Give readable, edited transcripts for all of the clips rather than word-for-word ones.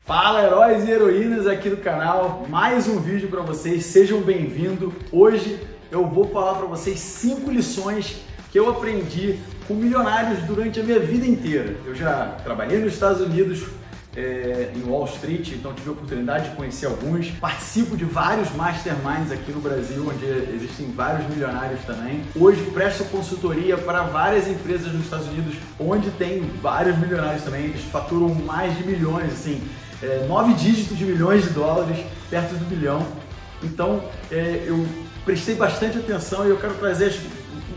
Fala, heróis e heroínas aqui do canal, mais um vídeo para vocês, sejam bem-vindos. Hoje eu vou falar para vocês 5 lições que eu aprendi com milionários durante a minha vida inteira. Eu já trabalhei nos Estados Unidos, em Wall Street, então tive a oportunidade de conhecer alguns. Participo de vários masterminds aqui no Brasil, onde existem vários milionários também. Hoje presto consultoria para várias empresas nos Estados Unidos, onde tem vários milionários também. Eles faturam mais de milhões, assim, 9 dígitos de milhões de dólares, perto do bilhão. Então eu prestei bastante atenção e eu quero trazer as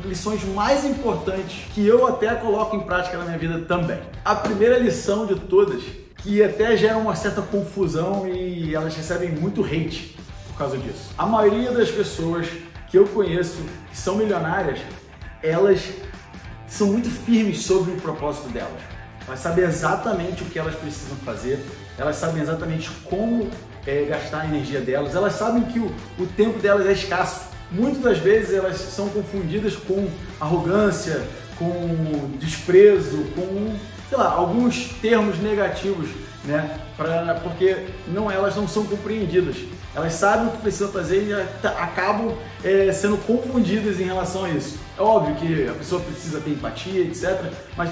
lições mais importantes que eu até coloco em prática na minha vida também. A primeira lição de todas, que até gera uma certa confusão e elas recebem muito hate por causa disso. A maioria das pessoas que eu conheço que são milionárias, elas são muito firmes sobre o propósito delas. Elas sabem exatamente o que elas precisam fazer, elas sabem exatamente como gastar a energia delas, elas sabem que o tempo delas é escasso. Muitas das vezes elas são confundidas com arrogância, com desprezo, com, sei lá, alguns termos negativos, né? Porque elas não são compreendidas. Elas sabem o que precisam fazer e acabam sendo confundidas em relação a isso. É óbvio que a pessoa precisa ter empatia, etc. Mas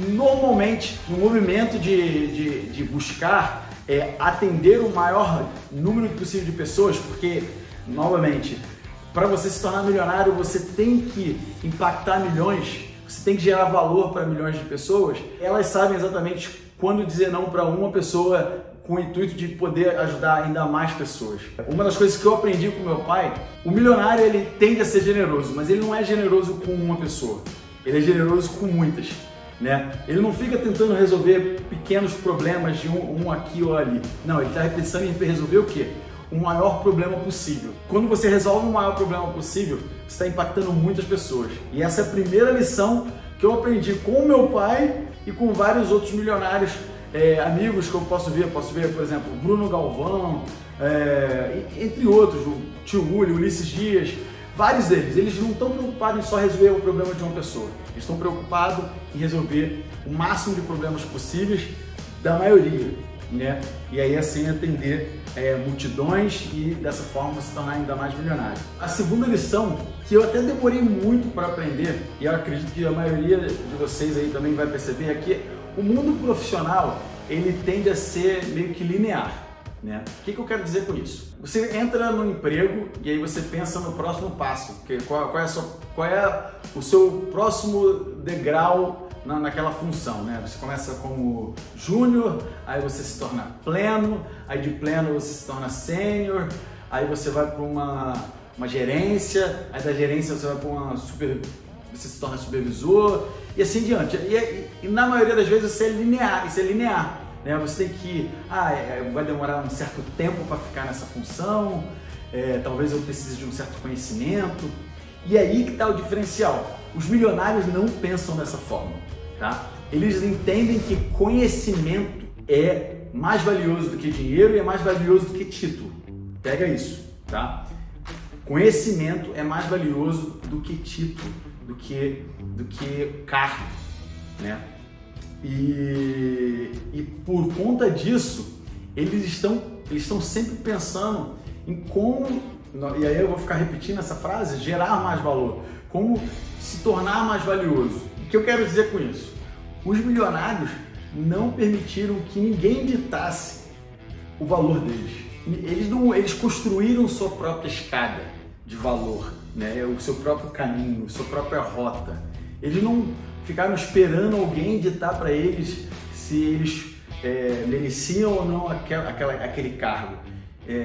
normalmente, no movimento de buscar atender o maior número possível de pessoas, porque, novamente, para você se tornar milionário, você tem que impactar milhões, você tem que gerar valor para milhões de pessoas. Elas sabem exatamente quando dizer não para uma pessoa com o intuito de poder ajudar ainda mais pessoas. Uma das coisas que eu aprendi com meu pai, o milionário ele tende a ser generoso, mas ele não é generoso com uma pessoa, ele é generoso com muitas, né? Ele não fica tentando resolver pequenos problemas de um aqui ou ali. Não, ele está pensando em resolver o quê? O maior problema possível. Quando você resolve o maior problema possível, você está impactando muitas pessoas. E essa é a primeira lição que eu aprendi com o meu pai e com vários outros milionários, amigos que eu posso ver, por exemplo, Bruno Galvão, entre outros, o Tio Uli, Ulisses Dias, vários deles. Eles não estão preocupados em só resolver o problema de uma pessoa. Eles estão preocupados em resolver o máximo de problemas possíveis da maioria, né? E aí assim atender multidões e dessa forma se tornar ainda mais milionário. A segunda lição, que eu até demorei muito para aprender, e eu acredito que a maioria de vocês aí também vai perceber, é que o mundo profissional ele tende a ser meio que linear, né? O que eu quero dizer com isso? Você entra no emprego e aí você pensa no próximo passo, qual é o seu próximo degrau naquela função, né? Você começa como júnior, aí você se torna pleno, aí de pleno você se torna sênior, aí você vai para uma gerência, aí da gerência você vai para você se torna supervisor e assim diante. E na maioria das vezes isso é linear, né? Você tem que, vai demorar um certo tempo para ficar nessa função, talvez eu precise de um certo conhecimento. E aí que está o diferencial. Os milionários não pensam dessa forma, tá? Eles entendem que conhecimento é mais valioso do que dinheiro e é mais valioso do que título. Pega isso, tá? Conhecimento é mais valioso do que título, do que cargo, né? E por conta disso, eles estão sempre pensando em como, e aí eu vou ficar repetindo essa frase, gerar mais valor, como se tornar mais valioso. O que eu quero dizer com isso? Os milionários não permitiram que ninguém ditasse o valor deles. Eles construíram sua própria escada de valor, né? O seu próprio caminho, sua própria rota. Eles não ficaram esperando alguém ditar para eles se eles mereciam ou não aquele cargo.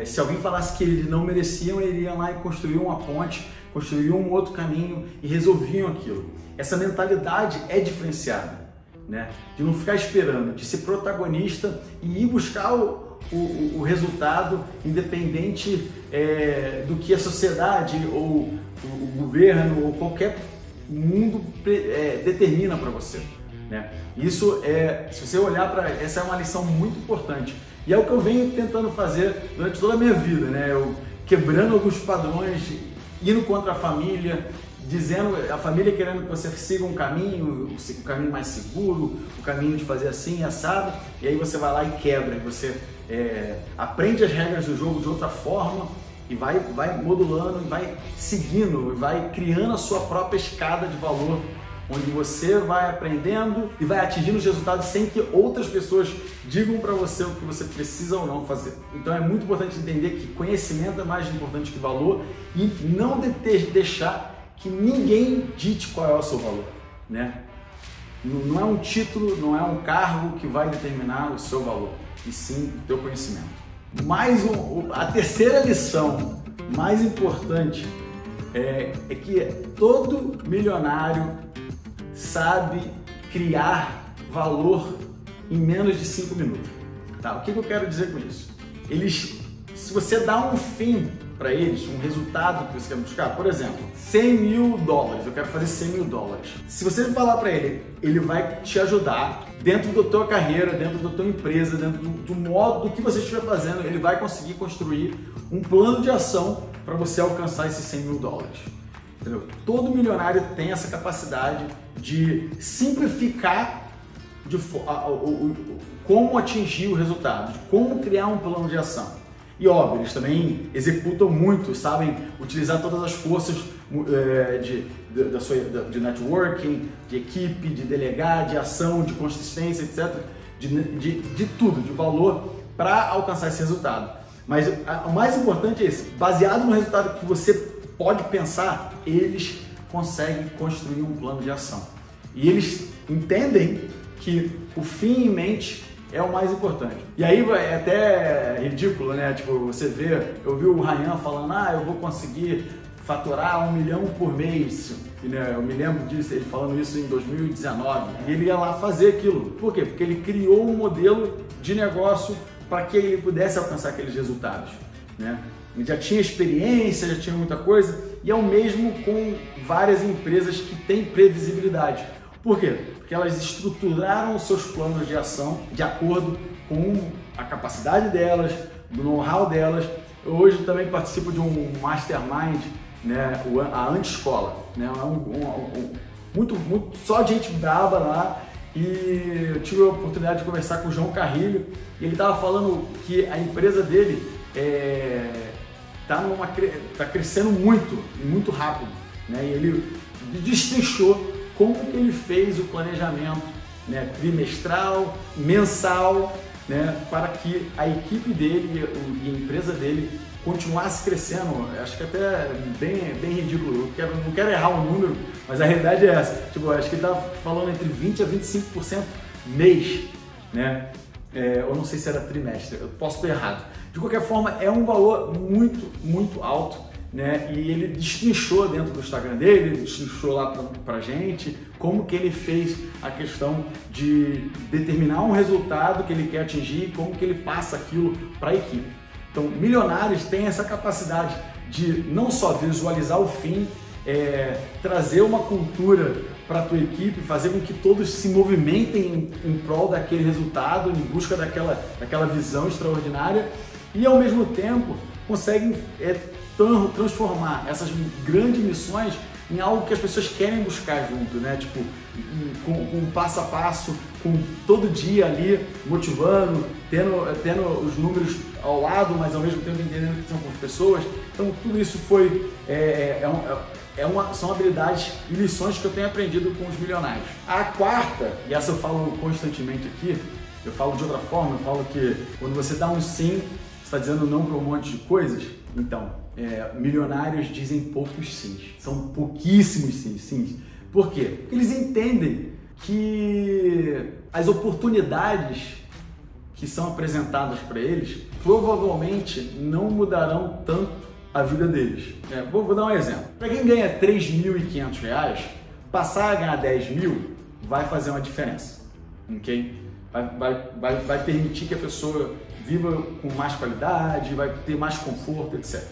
Se alguém falasse que eles não mereciam, eles iam lá e construíam uma ponte, construíam um outro caminho e resolviam aquilo. Essa mentalidade é diferenciada, né? De não ficar esperando, de ser protagonista e ir buscar o resultado independente do que a sociedade ou o governo ou qualquer mundo determina para você, né? Isso se você olhar essa é uma lição muito importante e é o que eu venho tentando fazer durante toda a minha vida, né? Eu quebrando alguns padrões, indo contra a família, dizendo, a família querendo que você siga um caminho mais seguro, o caminho de fazer assim, assado, e aí você vai lá e quebra, e você aprende as regras do jogo de outra forma, e vai modulando, e vai seguindo, e vai criando a sua própria escada de valor, onde você vai aprendendo e vai atingindo os resultados sem que outras pessoas digam para você o que você precisa ou não fazer. Então é muito importante entender que conhecimento é mais importante que valor e não deixar que ninguém dite qual é o seu valor, né? Não é um título, não é um cargo que vai determinar o seu valor, e sim o teu conhecimento. A terceira lição mais importante é que todo milionário sabe criar valor em menos de 5 minutos. Tá? O que eu quero dizer com isso? Se você dá um fim para eles, um resultado que você quer buscar, por exemplo, $100 mil, eu quero fazer $100 mil. Se você falar para ele, ele vai te ajudar dentro da tua carreira, dentro da tua empresa, dentro do modo do que você estiver fazendo, ele vai conseguir construir um plano de ação para você alcançar esses $100 mil. Entendeu? Todo milionário tem essa capacidade de simplificar como atingir o resultado, de como criar um plano de ação. E óbvio, eles também executam muito, sabem utilizar todas as forças de networking, de equipe, de delegar, de ação, de consistência, etc. De tudo, de valor para alcançar esse resultado. Mas o mais importante é esse, baseado no resultado que você pode pensar, eles conseguem construir um plano de ação. E eles entendem que o fim em mente é o mais importante. E aí é até ridículo, né? Tipo, você vê, eu vi o Ryan falando, eu vou conseguir faturar $1 milhão por mês. E, né, eu me lembro disso, ele falando isso em 2019. E ele ia lá fazer aquilo. Por quê? Porque ele criou um modelo de negócio para que ele pudesse alcançar aqueles resultados, né? Ele já tinha experiência, já tinha muita coisa, e é o mesmo com várias empresas que têm previsibilidade. Por quê? Porque elas estruturaram os seus planos de ação de acordo com a capacidade delas, do know-how delas. Eu hoje também participo de um mastermind, né, a Anti-Escola, né, só gente braba lá, e eu tive a oportunidade de conversar com o João Carrilho, e ele estava falando que a empresa dele tá crescendo muito rápido, né? E ele destrinchou como que ele fez o planejamento, né, trimestral, mensal, né, para que a equipe dele e a empresa dele continuasse crescendo. Acho que até bem ridículo, não quero errar o número, mas a realidade é essa. Tipo, acho que ele está falando entre 20% a 25% mês, né? Eu não sei se era trimestre, eu posso estar errado. De qualquer forma, é um valor muito alto, né? E ele destrinchou dentro do Instagram dele, ele destrinchou lá pra gente como que ele fez a questão de determinar um resultado que ele quer atingir, como que ele passa aquilo para a equipe. Então, milionários têm essa capacidade de não só visualizar o fim, trazer uma cultura para a tua equipe, fazer com que todos se movimentem em prol daquele resultado, em busca daquela visão extraordinária, e ao mesmo tempo conseguem transformar essas grandes missões em algo que as pessoas querem buscar junto, né? Tipo, com passo a passo, com todo dia ali motivando, tendo os números ao lado, mas ao mesmo tempo entendendo que são com as pessoas. Então tudo isso são habilidades e lições que eu tenho aprendido com os milionários. A quarta, e essa eu falo constantemente aqui, eu falo de outra forma, eu falo que quando você dá um sim, você está dizendo não para um monte de coisas. Então, milionários dizem poucos sims, são pouquíssimos sims. Por quê? Porque eles entendem que as oportunidades que são apresentadas para eles provavelmente não mudarão tanto a vida deles. Vou dar um exemplo. Para quem ganha R$3.500, passar a ganhar 10 mil vai fazer uma diferença, ok? Vai permitir que a pessoa viva com mais qualidade, vai ter mais conforto, etc.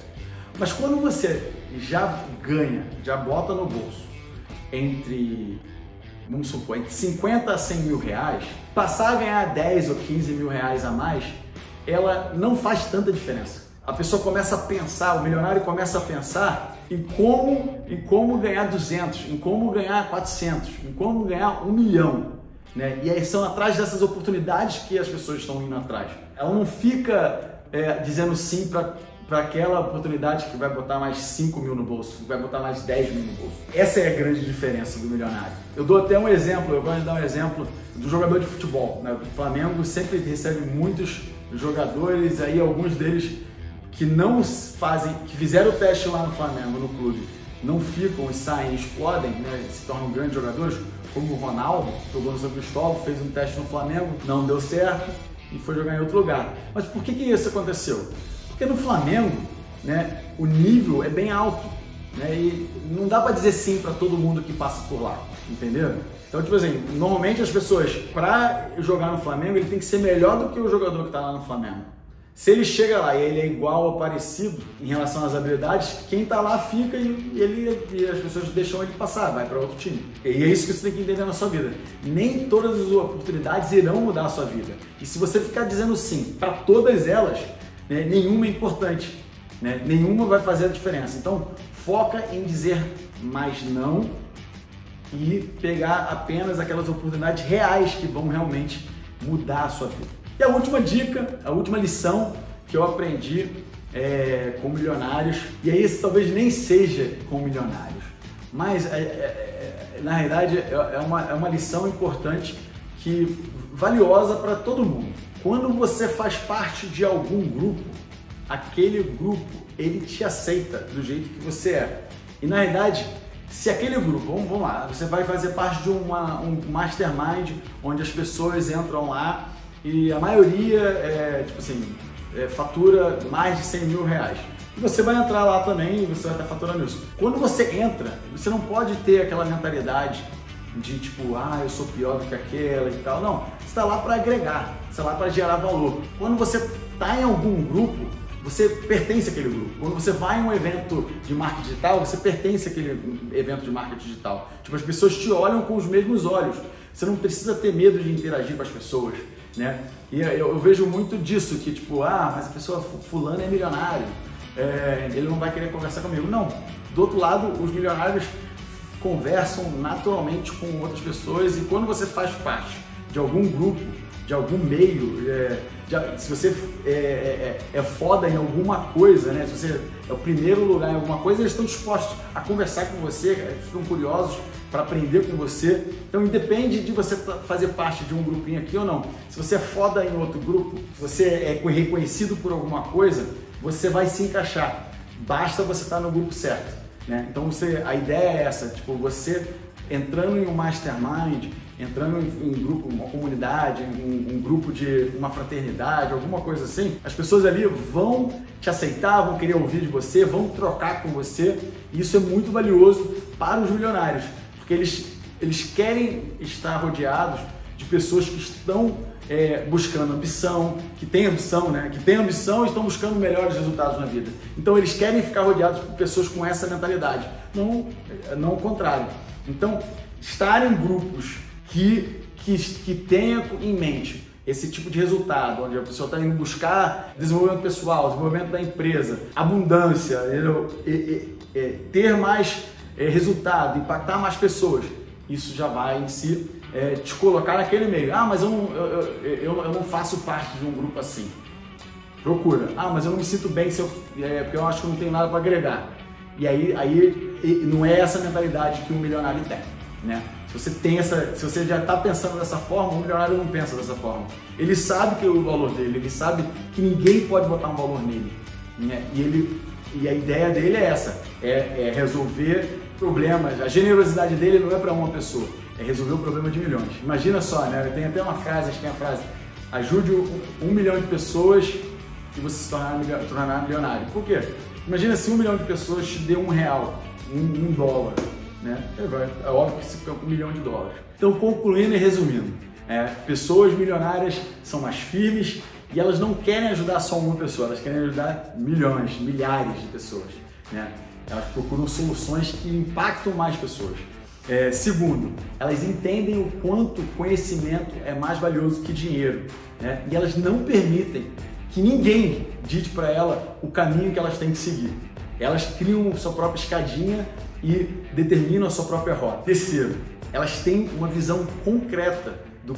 Mas quando você já ganha, já bota no bolso vamos supor, entre 50 a 100 mil reais, passar a ganhar 10 ou 15 mil reais a mais, ela não faz tanta diferença. a pessoa começa a pensar, o milionário começa a pensar em como ganhar 200, em como ganhar 400, em como ganhar 1 milhão, né? E aí são atrás dessas oportunidades que as pessoas estão indo atrás. Ela não fica dizendo sim para aquela oportunidade que vai botar mais 5 mil no bolso, que vai botar mais 10 mil no bolso. Essa é a grande diferença do milionário. Eu dou até um exemplo, eu gosto de dar um exemplo do jogador de futebol, né? O Flamengo sempre recebe muitos jogadores, aí alguns deles que não fazem, que fizeram o teste lá no Flamengo, no clube, não ficam e saem, explodem, né? Se tornam grandes jogadores, como o Ronaldo, jogou no São Cristóvão, fez um teste no Flamengo, não deu certo e foi jogar em outro lugar. Mas por que isso aconteceu? Porque no Flamengo, né, o nível é bem alto, né, e não dá para dizer sim para todo mundo que passa por lá, entendeu? Então, tipo assim, normalmente as pessoas, para jogar no Flamengo, ele tem que ser melhor do que o jogador que está lá no Flamengo. Se ele chega lá e ele é igual ou parecido em relação às habilidades, quem está lá fica e as pessoas deixam ele passar, vai para outro time. E é isso que você tem que entender na sua vida. Nem todas as oportunidades irão mudar a sua vida. E se você ficar dizendo sim para todas elas, né, nenhuma é importante, né? Nenhuma vai fazer a diferença. Então, foca em dizer mais não e pegar apenas aquelas oportunidades reais que vão realmente mudar a sua vida. E a última dica, a última lição que eu aprendi com milionários, e aí esse talvez nem seja com milionários, mas na realidade é uma lição importante, valiosa para todo mundo. Quando você faz parte de algum grupo, aquele grupo, ele te aceita do jeito que você é. E na realidade, se aquele grupo, vamos lá, você vai fazer parte de um mastermind, onde as pessoas entram lá e a maioria, fatura mais de 100 mil reais. E você vai entrar lá também e você vai estar faturando isso. Quando você entra, você não pode ter aquela mentalidade de tipo, eu sou pior do que aquela e tal. Não, você está lá para agregar, você está lá para gerar valor. Quando você está em algum grupo, você pertence àquele grupo. Quando você vai em um evento de marketing digital, você pertence àquele evento de marketing digital. Tipo, as pessoas te olham com os mesmos olhos. Você não precisa ter medo de interagir com as pessoas, né? E eu vejo muito disso, que tipo, mas a pessoa fulano é milionário, ele não vai querer conversar comigo. Não, do outro lado, os milionários conversam naturalmente com outras pessoas, e quando você faz parte de algum grupo, de algum meio, se você é foda em alguma coisa, né? Se você é o primeiro lugar em alguma coisa, eles estão dispostos a conversar com você, ficam curiosos para aprender com você. Então, independe de você fazer parte de um grupinho aqui ou não. Se você é foda em outro grupo, se você é reconhecido por alguma coisa, você vai se encaixar. Basta você estar no grupo certo, né? Então, a ideia é essa, tipo, você entrando em um mastermind, entrando em grupo, uma comunidade, um grupo de uma fraternidade, alguma coisa assim, as pessoas ali vão te aceitar, vão querer ouvir de você, vão trocar com você, e isso é muito valioso para os milionários, porque eles querem estar rodeados de pessoas que estão buscando ambição, que têm ambição, né? Que têm ambição e estão buscando melhores resultados na vida. Então eles querem ficar rodeados por pessoas com essa mentalidade, não o contrário. Então, estar em grupos que tenha em mente esse tipo de resultado, onde a pessoa está indo buscar desenvolvimento pessoal, desenvolvimento da empresa, abundância, ter mais resultado, impactar mais pessoas, isso já vai em si te colocar naquele meio. Mas eu não faço parte de um grupo assim. Procura. Mas eu não me sinto bem porque eu acho que eu não tenho nada para agregar. E aí não é essa mentalidade que um milionário tem, né? Se você já está pensando dessa forma, um milionário não pensa dessa forma. Ele sabe que o valor dele, ele sabe que ninguém pode botar um valor nele, né? E a ideia dele é essa, é resolver problemas. A generosidade dele não é para uma pessoa, é resolver o problema de milhões. Imagina só, né? Tem até uma frase, acho que é a frase: ajude 1 milhão de pessoas e você se tornará milionário. Por quê? Imagina se 1 milhão de pessoas te dê R$1, $1, né? É óbvio que você fica com $1 milhão. Então, concluindo e resumindo, pessoas milionárias são mais firmes e elas não querem ajudar só uma pessoa, elas querem ajudar milhões, milhares de pessoas, né? Elas procuram soluções que impactam mais pessoas. Segundo, elas entendem o quanto conhecimento é mais valioso que dinheiro, né? E elas não permitem que ninguém dite para ela o caminho que elas têm que seguir. Elas criam sua própria escadinha e determinam a sua própria rota. Terceiro, elas têm uma visão concreta do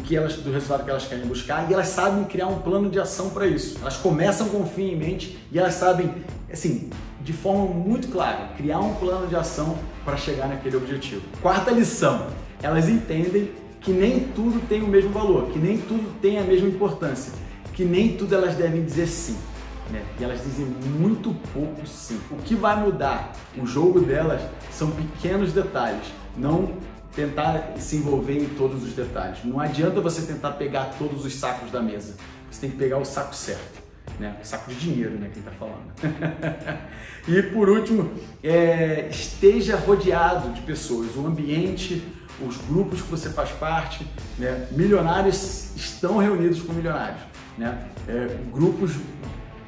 resultado que elas querem buscar e elas sabem criar um plano de ação para isso. Elas começam com o fim em mente e elas sabem, assim, de forma muito clara, criar um plano de ação para chegar naquele objetivo. Quarta lição, elas entendem que nem tudo tem o mesmo valor, que nem tudo tem a mesma importância, que nem tudo elas devem dizer sim, né? E elas dizem muito pouco sim. O que vai mudar o jogo delas são pequenos detalhes, não tentar se envolver em todos os detalhes. Não adianta você tentar pegar todos os sacos da mesa, você tem que pegar o saco certo, né? Saco de dinheiro, né? Quem tá falando. E por último, esteja rodeado de pessoas, o ambiente, os grupos que você faz parte, né? Milionários estão reunidos com milionários, né? Grupos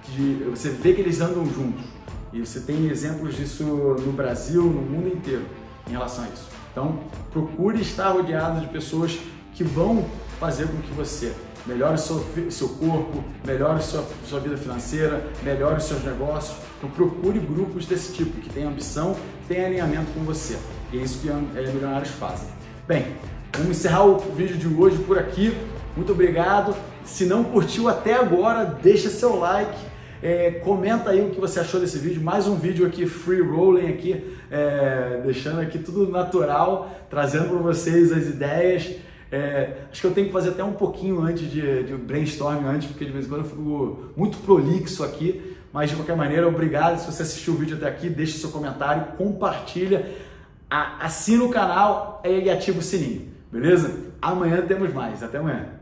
que você vê que eles andam juntos e você tem exemplos disso no Brasil, no mundo inteiro em relação a isso. Então, procure estar rodeado de pessoas que vão fazer com que você melhore o seu corpo, melhore sua vida financeira, melhore os seus negócios. Então, procure grupos desse tipo, que tenham ambição, que tenham alinhamento com você. E é isso que milionários fazem. Bem, vamos encerrar o vídeo de hoje por aqui. Muito obrigado. Se não curtiu até agora, deixa seu like. Comenta aí o que você achou desse vídeo. Mais um vídeo aqui, free rolling aqui, deixando aqui tudo natural, trazendo para vocês as ideias. Acho que eu tenho que fazer até um pouquinho antes de brainstorm antes, porque de vez em quando eu fico muito prolixo aqui, mas de qualquer maneira, obrigado. Se você assistiu o vídeo até aqui, deixe seu comentário, compartilha, assina o canal e ativa o sininho, beleza? Amanhã temos mais, até amanhã.